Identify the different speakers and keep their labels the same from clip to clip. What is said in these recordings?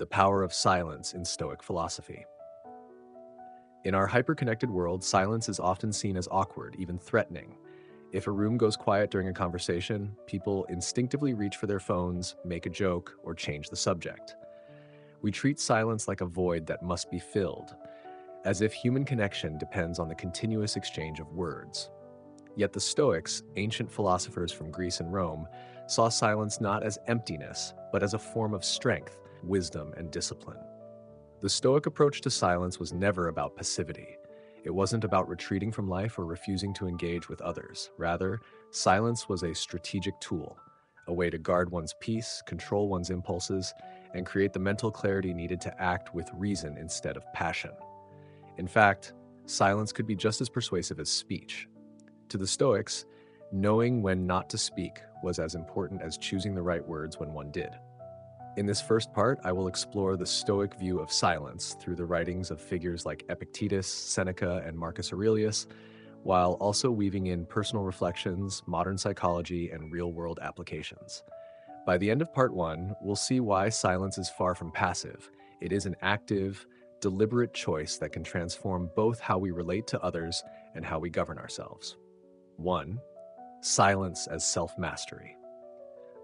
Speaker 1: The power of silence in Stoic philosophy. In our hyper-connected world, silence is often seen as awkward, even threatening. If a room goes quiet during a conversation, people instinctively reach for their phones, make a joke, or change the subject. We treat silence like a void that must be filled, as if human connection depends on the continuous exchange of words. Yet the Stoics, ancient philosophers from Greece and Rome, saw silence not as emptiness, but as a form of strength, wisdom, and discipline. The Stoic approach to silence was never about passivity. It wasn't about retreating from life or refusing to engage with others. Rather, silence was a strategic tool, a way to guard one's peace, control one's impulses, and create the mental clarity needed to act with reason instead of passion. In fact, silence could be just as persuasive as speech. To the Stoics, knowing when not to speak was as important as choosing the right words when one did. In this first part, I will explore the Stoic view of silence through the writings of figures like Epictetus, Seneca, and Marcus Aurelius, while also weaving in personal reflections, modern psychology, and real-world applications. By the end of part one, we'll see why silence is far from passive. It is an active, deliberate choice that can transform both how we relate to others and how we govern ourselves. 1. Silence as self-mastery.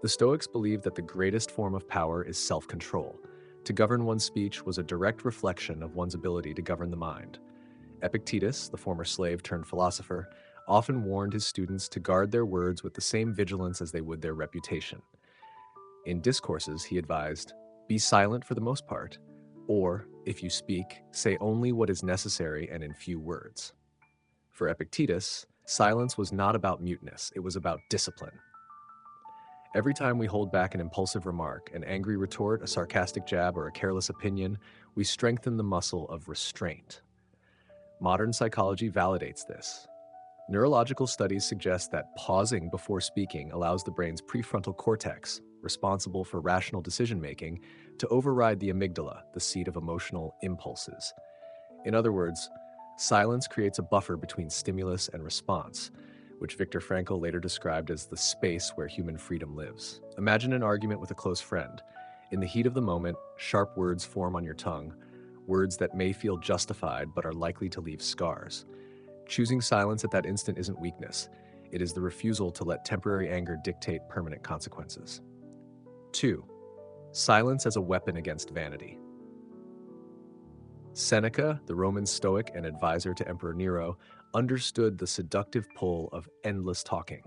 Speaker 1: The Stoics believed that the greatest form of power is self-control. To govern one's speech was a direct reflection of one's ability to govern the mind. Epictetus, the former slave turned philosopher, often warned his students to guard their words with the same vigilance as they would their reputation. In discourses, he advised, "Be silent for the most part, or, if you speak, say only what is necessary and in few words." For Epictetus, silence was not about muteness, it was about discipline. Every time we hold back an impulsive remark, an angry retort, a sarcastic jab, or a careless opinion, we strengthen the muscle of restraint. Modern psychology validates this. Neurological studies suggest that pausing before speaking allows the brain's prefrontal cortex, responsible for rational decision-making, to override the amygdala, the seat of emotional impulses. In other words, silence creates a buffer between stimulus and response, which Viktor Frankl later described as the space where human freedom lives. Imagine an argument with a close friend. In the heat of the moment, sharp words form on your tongue, words that may feel justified but are likely to leave scars. Choosing silence at that instant isn't weakness. It is the refusal to let temporary anger dictate permanent consequences. 2. Silence as a weapon against vanity. Seneca, the Roman Stoic and advisor to Emperor Nero, understood the seductive pull of endless talking.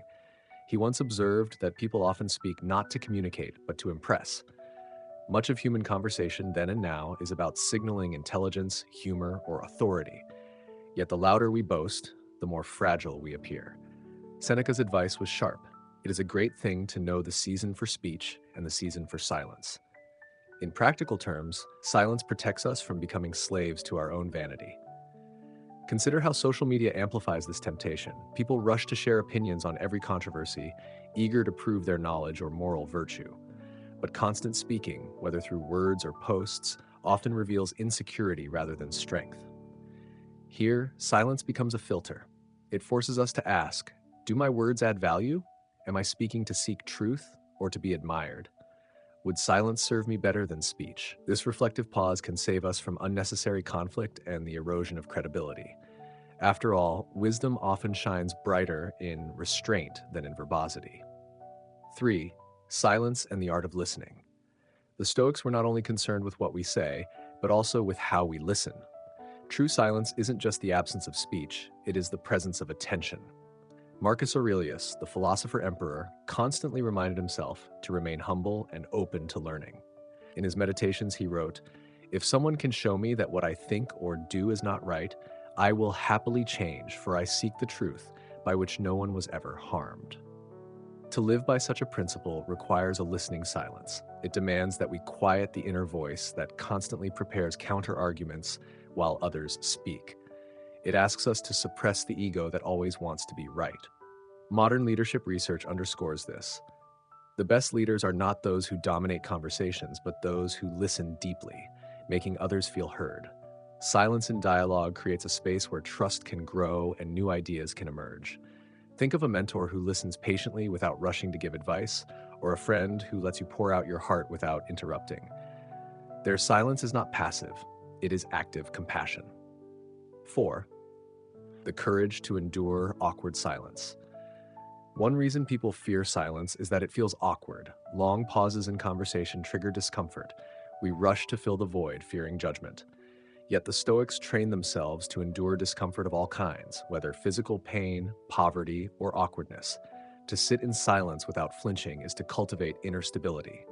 Speaker 1: He once observed that people often speak not to communicate, but to impress. Much of human conversation then and now is about signaling intelligence, humor, or authority. Yet the louder we boast, the more fragile we appear. Seneca's advice was sharp. It is a great thing to know the season for speech and the season for silence. In practical terms, silence protects us from becoming slaves to our own vanity. Consider how social media amplifies this temptation. People rush to share opinions on every controversy, eager to prove their knowledge or moral virtue. But constant speaking, whether through words or posts, often reveals insecurity rather than strength. Here, silence becomes a filter. It forces us to ask, do my words add value? Am I speaking to seek truth or to be admired? Would silence serve me better than speech? This reflective pause can save us from unnecessary conflict and the erosion of credibility. After all, wisdom often shines brighter in restraint than in verbosity. 3. Silence and the art of listening. The Stoics were not only concerned with what we say, but also with how we listen. True silence isn't just the absence of speech, it is the presence of attention. Marcus Aurelius, the philosopher emperor, constantly reminded himself to remain humble and open to learning. In his meditations, he wrote, "If someone can show me that what I think or do is not right, I will happily change, for I seek the truth, by which no one was ever harmed." To live by such a principle requires a listening silence. It demands that we quiet the inner voice that constantly prepares counter-arguments while others speak. It asks us to suppress the ego that always wants to be right. Modern leadership research underscores this. The best leaders are not those who dominate conversations, but those who listen deeply, making others feel heard. Silence in dialogue creates a space where trust can grow and new ideas can emerge. Think of a mentor who listens patiently without rushing to give advice, or a friend who lets you pour out your heart without interrupting. Their silence is not passive, it is active compassion. 4. The courage to endure awkward silence. One reason people fear silence is that it feels awkward. Long pauses in conversation trigger discomfort. We rush to fill the void, fearing judgment. Yet the Stoics train themselves to endure discomfort of all kinds, whether physical pain, poverty, or awkwardness. To sit in silence without flinching is to cultivate inner stability.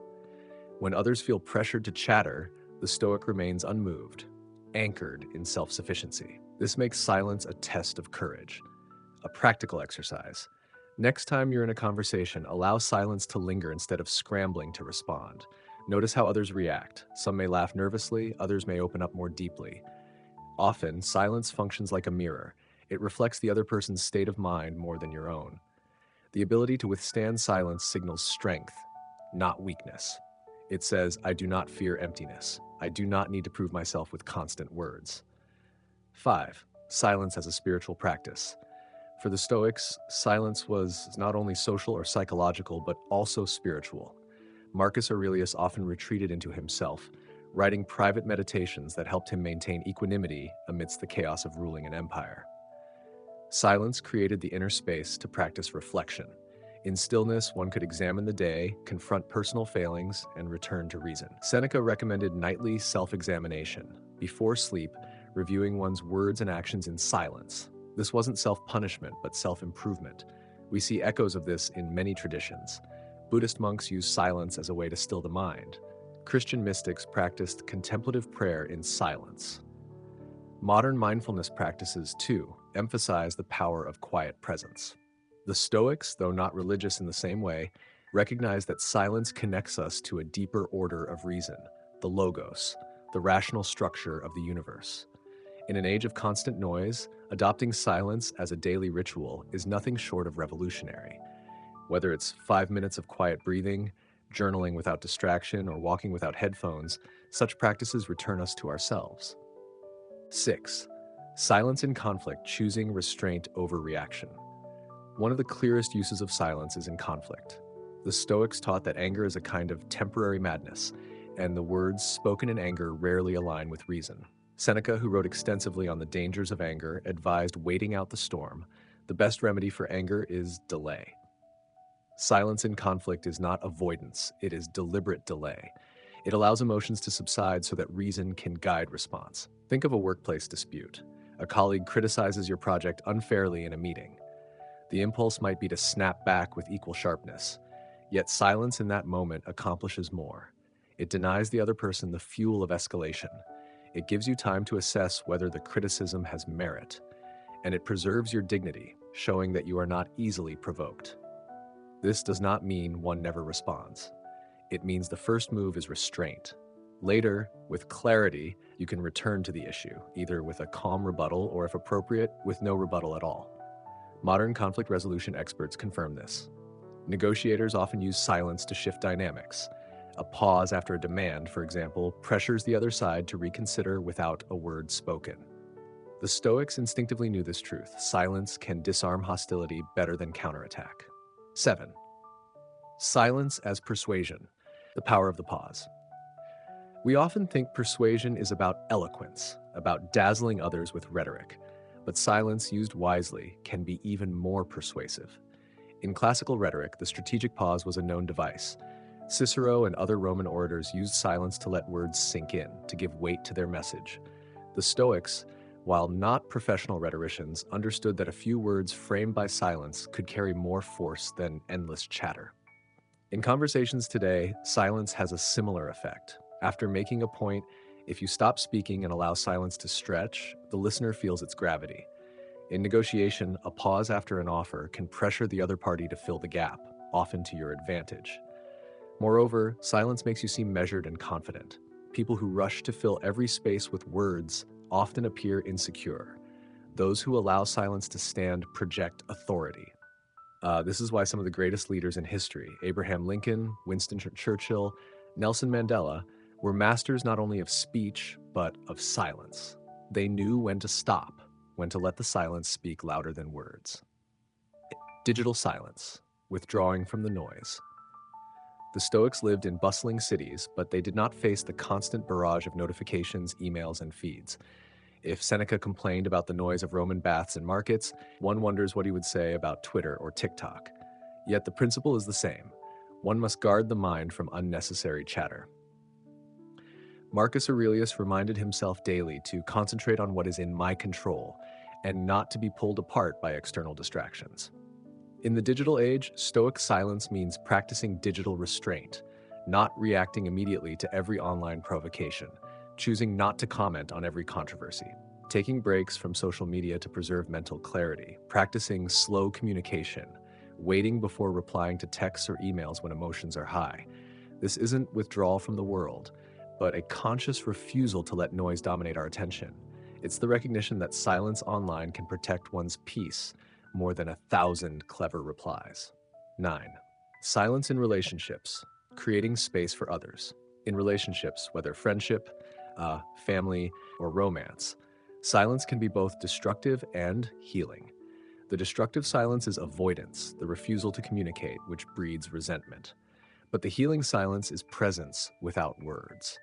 Speaker 1: When others feel pressured to chatter, the Stoic remains unmoved, anchored in self-sufficiency. This makes silence a test of courage. A practical exercise. Next time you're in a conversation, allow silence to linger instead of scrambling to respond. Notice how others react. Some may laugh nervously, others may open up more deeply. Often, silence functions like a mirror. It reflects the other person's state of mind more than your own. The ability to withstand silence signals strength, not weakness. It says, I do not fear emptiness. I do not need to prove myself with constant words. 5. Silence as a spiritual practice. For the Stoics, silence was not only social or psychological, but also spiritual. Marcus Aurelius often retreated into himself, writing private meditations that helped him maintain equanimity amidst the chaos of ruling an empire. Silence created the inner space to practice reflection. In stillness, one could examine the day, confront personal failings, and return to reason. Seneca recommended nightly self-examination. Before sleep, reviewing one's words and actions in silence. This wasn't self-punishment, but self-improvement. We see echoes of this in many traditions. Buddhist monks use silence as a way to still the mind. Christian mystics practiced contemplative prayer in silence. Modern mindfulness practices, too, emphasize the power of quiet presence. The Stoics, though not religious in the same way, recognize that silence connects us to a deeper order of reason, the logos, the rational structure of the universe. In an age of constant noise, adopting silence as a daily ritual is nothing short of revolutionary. Whether it's 5 minutes of quiet breathing, journaling without distraction, or walking without headphones, such practices return us to ourselves. 6. Silence in conflict, choosing restraint over reaction. One of the clearest uses of silence is in conflict. The Stoics taught that anger is a kind of temporary madness, and the words spoken in anger rarely align with reason. Seneca, who wrote extensively on the dangers of anger, advised waiting out the storm. The best remedy for anger is delay. Silence in conflict is not avoidance, it is deliberate delay. It allows emotions to subside so that reason can guide response. Think of a workplace dispute. A colleague criticizes your project unfairly in a meeting. The impulse might be to snap back with equal sharpness. Yet silence in that moment accomplishes more. It denies the other person the fuel of escalation. It gives you time to assess whether the criticism has merit. And it preserves your dignity, showing that you are not easily provoked. This does not mean one never responds. It means the first move is restraint. Later, with clarity, you can return to the issue, either with a calm rebuttal or, if appropriate, with no rebuttal at all. Modern conflict resolution experts confirm this. Negotiators often use silence to shift dynamics. A pause after a demand, for example, pressures the other side to reconsider without a word spoken. The Stoics instinctively knew this truth. Silence can disarm hostility better than counterattack. 7. Silence as persuasion, the power of the pause. We often think persuasion is about eloquence, about dazzling others with rhetoric, but silence used wisely can be even more persuasive. In classical rhetoric, the strategic pause was a known device. Cicero and other Roman orators used silence to let words sink in, to give weight to their message. The Stoics, while not professional rhetoricians, understood that a few words framed by silence could carry more force than endless chatter. In conversations today, silence has a similar effect. After making a point, if you stop speaking and allow silence to stretch, the listener feels its gravity. In negotiation, a pause after an offer can pressure the other party to fill the gap, often to your advantage. Moreover, silence makes you seem measured and confident. People who rush to fill every space with words often appear insecure. Those who allow silence to stand project authority. This is why some of the greatest leaders in history, Abraham Lincoln, Winston Churchill, Nelson Mandela, were masters not only of speech, but of silence. They knew when to stop, when to let the silence speak louder than words. Digital silence, withdrawing from the noise. The Stoics lived in bustling cities, but they did not face the constant barrage of notifications, emails, and feeds. If Seneca complained about the noise of Roman baths and markets, one wonders what he would say about Twitter or TikTok. Yet the principle is the same. One must guard the mind from unnecessary chatter. Marcus Aurelius reminded himself daily to concentrate on what is in my control and not to be pulled apart by external distractions. In the digital age, Stoic silence means practicing digital restraint, not reacting immediately to every online provocation, choosing not to comment on every controversy, taking breaks from social media to preserve mental clarity, practicing slow communication, waiting before replying to texts or emails when emotions are high. This isn't withdrawal from the world, but a conscious refusal to let noise dominate our attention. It's the recognition that silence online can protect one's peace more than 1,000 clever replies. 9. Silence in relationships, creating space for others. In relationships, whether friendship, family, or romance, silence can be both destructive and healing. The destructive silence is avoidance, the refusal to communicate, which breeds resentment. But the healing silence is presence without words.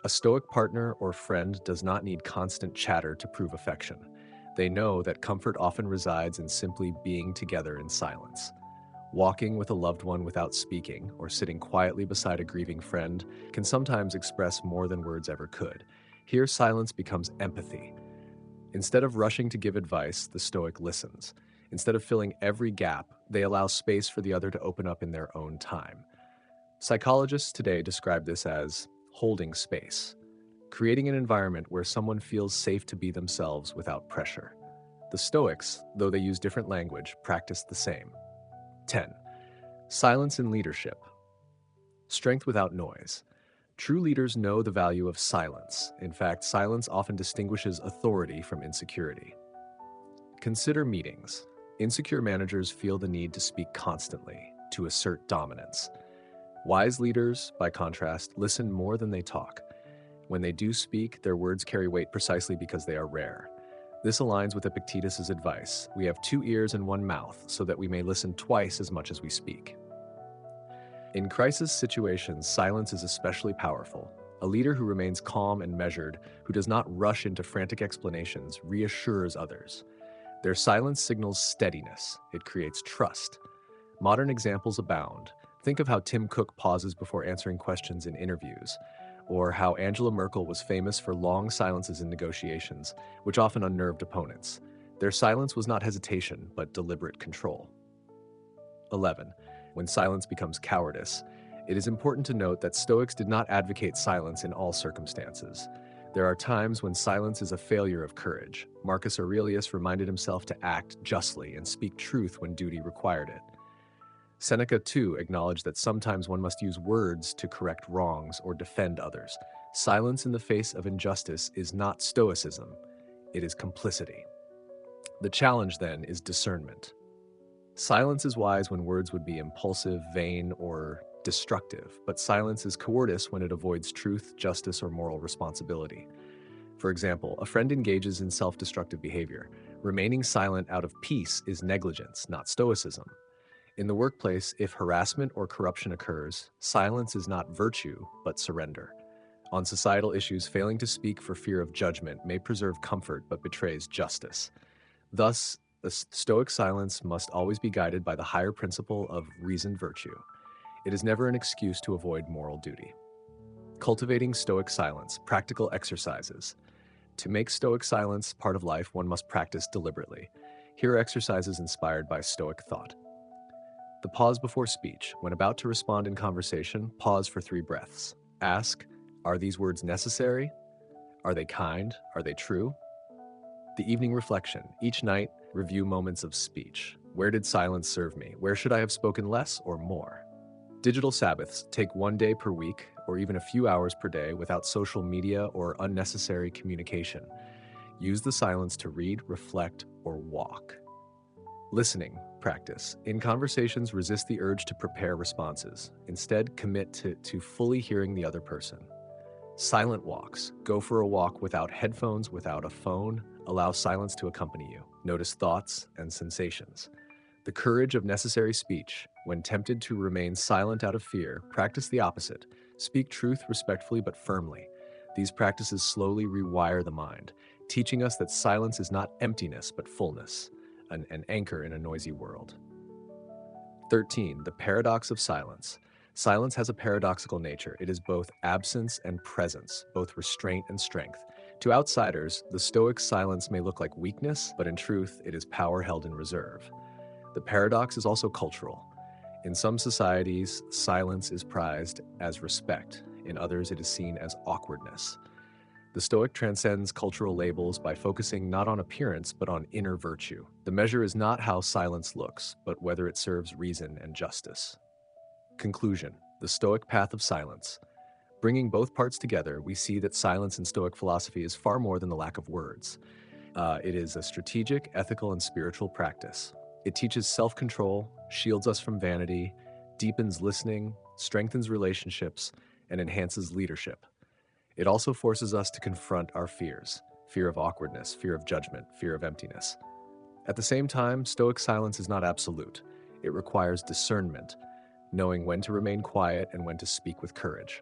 Speaker 1: A Stoic partner or friend does not need constant chatter to prove affection. They know that comfort often resides in simply being together in silence. Walking with a loved one without speaking, or sitting quietly beside a grieving friend, can sometimes express more than words ever could. Here, silence becomes empathy. Instead of rushing to give advice, the Stoic listens. Instead of filling every gap, they allow space for the other to open up in their own time. Psychologists today describe this as holding space, creating an environment where someone feels safe to be themselves without pressure. The Stoics, though they use different language, practice the same. 10. Silence in leadership. Strength without noise. True leaders know the value of silence. In fact, silence often distinguishes authority from insecurity. Consider meetings. Insecure managers feel the need to speak constantly, to assert dominance. Wise leaders, by contrast, listen more than they talk. When they do speak, their words carry weight precisely because they are rare. This aligns with Epictetus's advice: we have 2 ears and 1 mouth, so that we may listen twice as much as we speak. In crisis situations, silence is especially powerful. A leader who remains calm and measured, who does not rush into frantic explanations, reassures others. Their silence signals steadiness. It creates trust. Modern examples abound. Think of how Tim Cook pauses before answering questions in interviews, or how Angela Merkel was famous for long silences in negotiations, which often unnerved opponents. Their silence was not hesitation, but deliberate control. 11. When silence becomes cowardice. It is important to note that Stoics did not advocate silence in all circumstances. There are times when silence is a failure of courage. Marcus Aurelius reminded himself to act justly and speak truth when duty required it. Seneca, too, acknowledged that sometimes one must use words to correct wrongs or defend others. Silence in the face of injustice is not Stoicism, it is complicity. The challenge, then, is discernment. Silence is wise when words would be impulsive, vain, or destructive, but silence is cowardice when it avoids truth, justice, or moral responsibility. For example, a friend engages in self-destructive behavior. Remaining silent out of peace is negligence, not Stoicism. In the workplace, if harassment or corruption occurs, silence is not virtue, but surrender. On societal issues, failing to speak for fear of judgment may preserve comfort but betrays justice. Thus, the Stoic silence must always be guided by the higher principle of reasoned virtue. It is never an excuse to avoid moral duty. Cultivating Stoic silence, practical exercises. To make Stoic silence part of life, one must practice deliberately. Here are exercises inspired by Stoic thought. The pause before speech. When about to respond in conversation, pause for 3 breaths. Ask, are these words necessary? Are they kind? Are they true? The evening reflection. Each night, review moments of speech. Where did silence serve me? Where should I have spoken less or more? Digital Sabbaths. Take 1 day per week or even a few hours per day without social media or unnecessary communication. Use the silence to read, reflect, or walk. Listening practice. In conversations, resist the urge to prepare responses. Instead, commit to fully hearing the other person. Silent walks. Go for a walk without headphones, without a phone. Allow silence to accompany you. Notice thoughts and sensations. The courage of necessary speech. When tempted to remain silent out of fear, practice the opposite. Speak truth respectfully but firmly. These practices slowly rewire the mind, teaching us that silence is not emptiness but fullness, an anchor in a noisy world. 13. The paradox of silence. Silence has a paradoxical nature. It is both absence and presence, both restraint and strength. To outsiders, the Stoic silence may look like weakness, but in truth, it is power held in reserve. The paradox is also cultural. In some societies, silence is prized as respect. In others, it is seen as awkwardness. The Stoic transcends cultural labels by focusing not on appearance, but on inner virtue. The measure is not how silence looks, but whether it serves reason and justice. Conclusion: the Stoic path of silence. Bringing both parts together, we see that silence in Stoic philosophy is far more than the lack of words. It is a strategic, ethical, and spiritual practice. It teaches self-control, shields us from vanity, deepens listening, strengthens relationships, and enhances leadership. It also forces us to confront our fears: fear of awkwardness, fear of judgment, fear of emptiness. At the same time, Stoic silence is not absolute. It requires discernment, knowing when to remain quiet and when to speak with courage.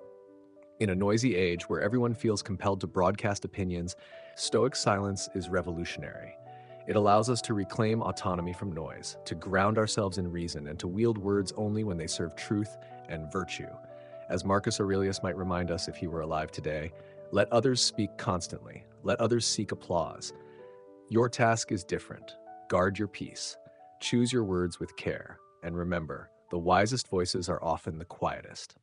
Speaker 1: In a noisy age where everyone feels compelled to broadcast opinions, Stoic silence is revolutionary. It allows us to reclaim autonomy from noise, to ground ourselves in reason, and to wield words only when they serve truth and virtue. As Marcus Aurelius might remind us if he were alive today, let others speak constantly. Let others seek applause. Your task is different. Guard your peace. Choose your words with care. And remember, the wisest voices are often the quietest.